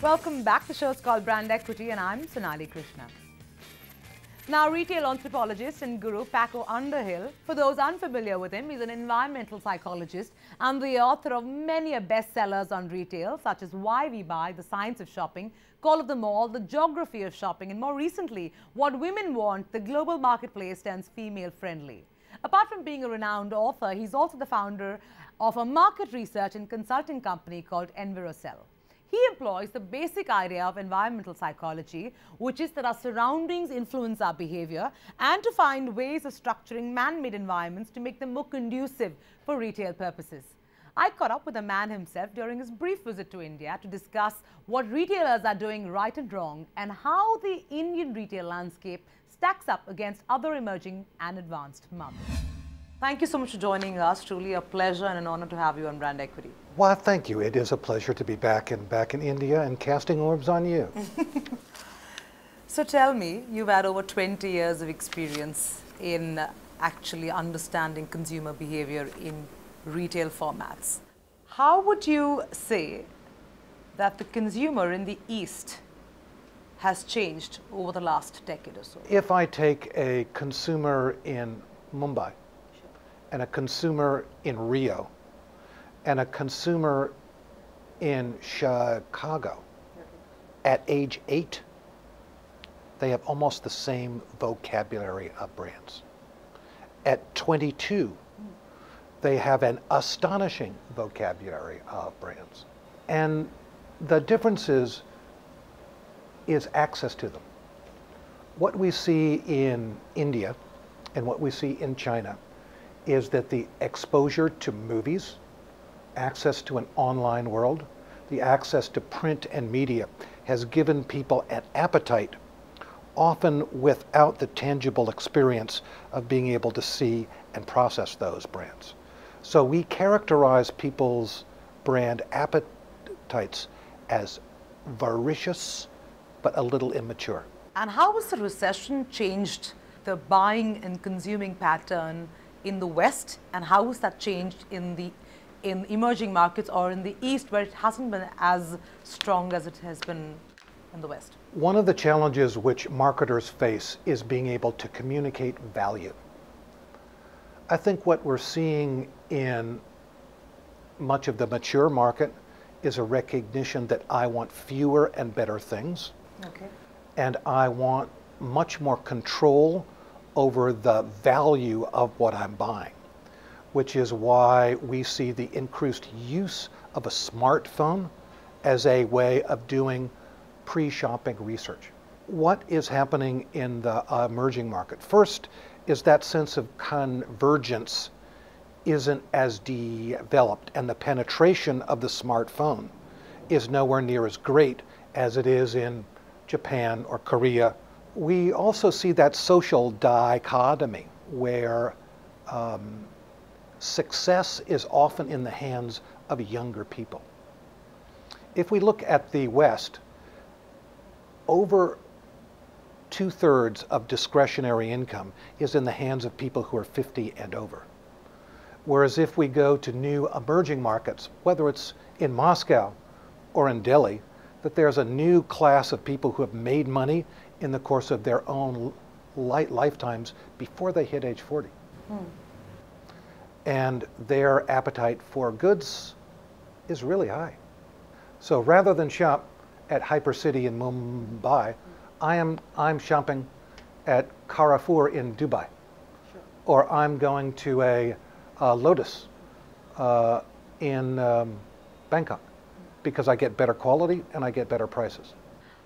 Welcome back. The show's called Brand Equity and I'm Sonali Krishna. Now, retail anthropologist and guru Paco Underhill, for those unfamiliar with him, he's an environmental psychologist and the author of many bestsellers on retail, such as Why We Buy, The Science of Shopping, Call of the Mall, The Geography of Shopping, and more recently, What Women Want, The Global Marketplace Turns Female Friendly. Apart from being a renowned author, he's also the founder of a market research and consulting company called Envirosell. He employs the basic idea of environmental psychology, which is that our surroundings influence our behavior, and to find ways of structuring man-made environments to make them more conducive for retail purposes. I caught up with the man himself during his brief visit to India to discuss what retailers are doing right and wrong and how the Indian retail landscape stacks up against other emerging and advanced markets. Thank you so much for joining us. Truly a pleasure and an honor to have you on Brand Equity. Well, thank you. It is a pleasure to be back in India and casting orbs on you. So tell me, you've had over 20 years of experience in actually understanding consumer behavior in retail formats. How would you say that the consumer in the East has changed over the last decade or so? If I take a consumer in Mumbai, and a consumer in Rio, and a consumer in Chicago, at age 8, they have almost the same vocabulary of brands. At 22, they have an astonishing vocabulary of brands. And the difference is access to them. What we see in India and what we see in China is that the exposure to movies, access to an online world, the access to print and media has given people an appetite, often without the tangible experience of being able to see and process those brands. So we characterize people's brand appetites as voracious, but a little immature. And how has the recession changed the buying and consuming pattern in the West, and how has that changed in emerging markets or in the East, where it hasn't been as strong as it has been in the West? One of the challenges which marketers face is being able to communicate value. I think what we're seeing in much of the mature market is a recognition that I want fewer and better things. Okay. And I want much more control over the value of what I'm buying, which is why we see the increased use of a smartphone as a way of doing pre-shopping research. What is happening in the emerging market? First is that sense of convergence isn't as developed, and the penetration of the smartphone is nowhere near as great as it is in Japan or Korea. We also see that social dichotomy where success is often in the hands of younger people. If we look at the West, over 2/3 of discretionary income is in the hands of people who are 50 and over. Whereas if we go to new emerging markets, whether it's in Moscow or in Delhi, that there's a new class of people who have made money in the course of their own lifetimes before they hit age 40. And their appetite for goods is really high. So rather than shop at Hypercity in Mumbai, I'm shopping at Carrefour in Dubai. Sure. Or I'm going to a Lotus in Bangkok, because I get better quality and I get better prices.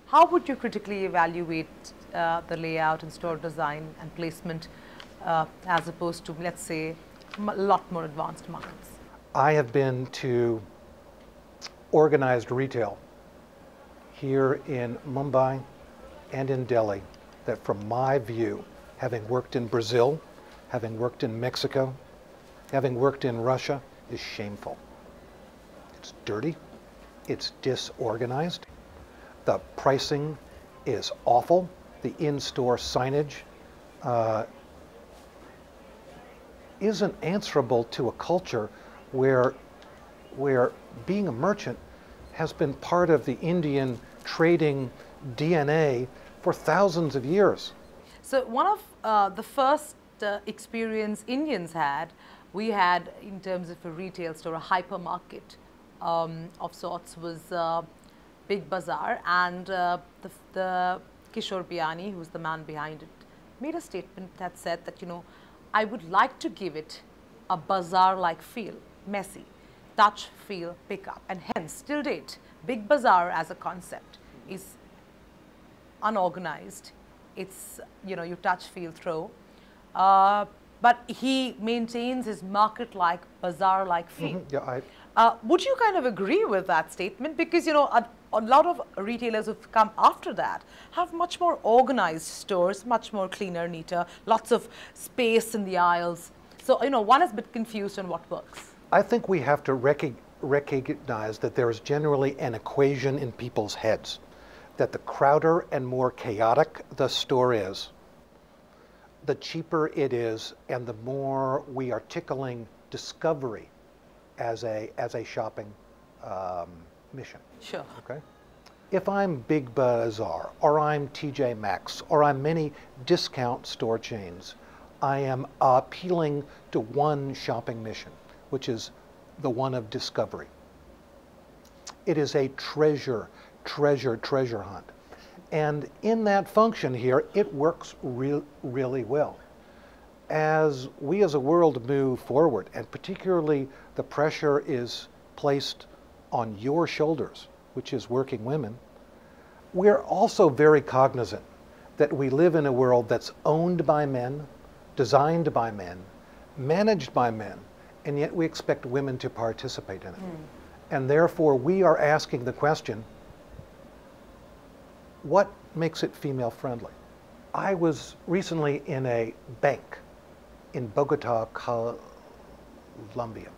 How would you critically evaluate the layout and store design and placement as opposed to, let's say, a lot more advanced markets? I have been to organized retail here in Mumbai and in Delhi that, from my view, having worked in Brazil, having worked in Mexico, having worked in Russia, is shameful. It's dirty, it's disorganized, the pricing is awful, the in-store signage isn't answerable to a culture where being a merchant has been part of the Indian trading DNA for thousands of years. So one of the first experience Indians had, we had in terms of a retail store, a hypermarket of sorts, was Big Bazaar, and the Kishore Biani, who's the man behind it, made a statement that said that, you know, I would like to give it a bazaar-like feel, messy, touch, feel, pick up, and hence, till date, Big Bazaar as a concept is unorganized. It's, you know, you touch, feel, throw. But he maintains his market-like, bazaar-like feel. Yeah, would you kind of agree with that statement? Because, you know, a lot of retailers who've come after that have much more organized stores, much more cleaner, neater, lots of space in the aisles. So, you know, one is a bit confused on what works. I think we have to recognize that there is generally an equation in people's heads, that the crowder and more chaotic the store is, the cheaper it is, and the more we are tickling discovery as a shopping mission. Sure. Okay. If I'm Big Bazaar, or I'm TJ Maxx, or I'm many discount store chains, I am appealing to one shopping mission, which is the one of discovery. It is a treasure hunt. And in that function here, it works really well. As we as a world move forward, and particularly the pressure is placed on your shoulders, which is working women, we're also very cognizant that we live in a world that's owned by men, designed by men, managed by men, and yet we expect women to participate in it. And therefore, we are asking the question, what makes it female friendly? I was recently in a bank in Bogota, Colombia,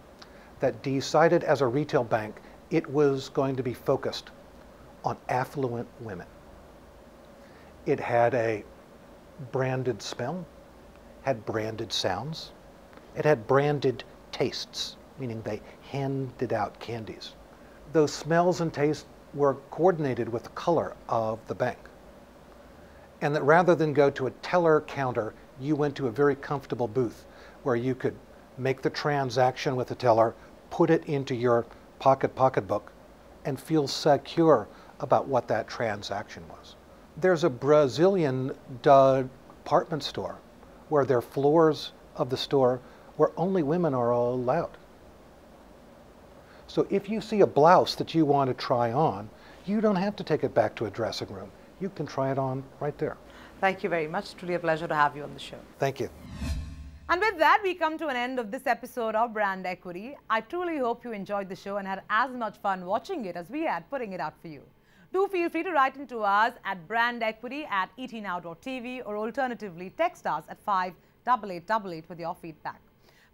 that decided as a retail bank it was going to be focused on affluent women. It had a branded smell, had branded sounds, it had branded tastes, meaning they handed out candies. Those smells and tastes were coordinated with the color of the bank. And that rather than go to a teller counter, you went to a very comfortable booth where you could make the transaction with the teller, put it into your pocketbook, and feel secure about what that transaction was. There's a Brazilian department store where there are floors of the store where only women are allowed. So if you see a blouse that you want to try on, you don't have to take it back to a dressing room. You can try it on right there. Thank you very much. Truly a pleasure to have you on the show. Thank you. And with that, we come to an end of this episode of Brand Equity. I truly hope you enjoyed the show and had as much fun watching it as we had putting it out for you. Do feel free to write into us at brandequity@etnow.tv, or alternatively text us at 58888 with your feedback.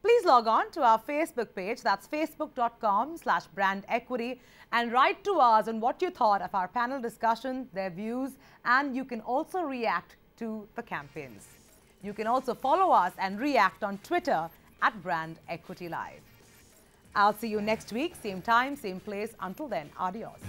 Please log on to our Facebook page, that's facebook.com/brandequity, and write to us on what you thought of our panel discussion, their views, and you can also react to the campaigns. You can also follow us and react on Twitter at Brand Equity Live. I'll see you next week, same time, same place. Until then, adios.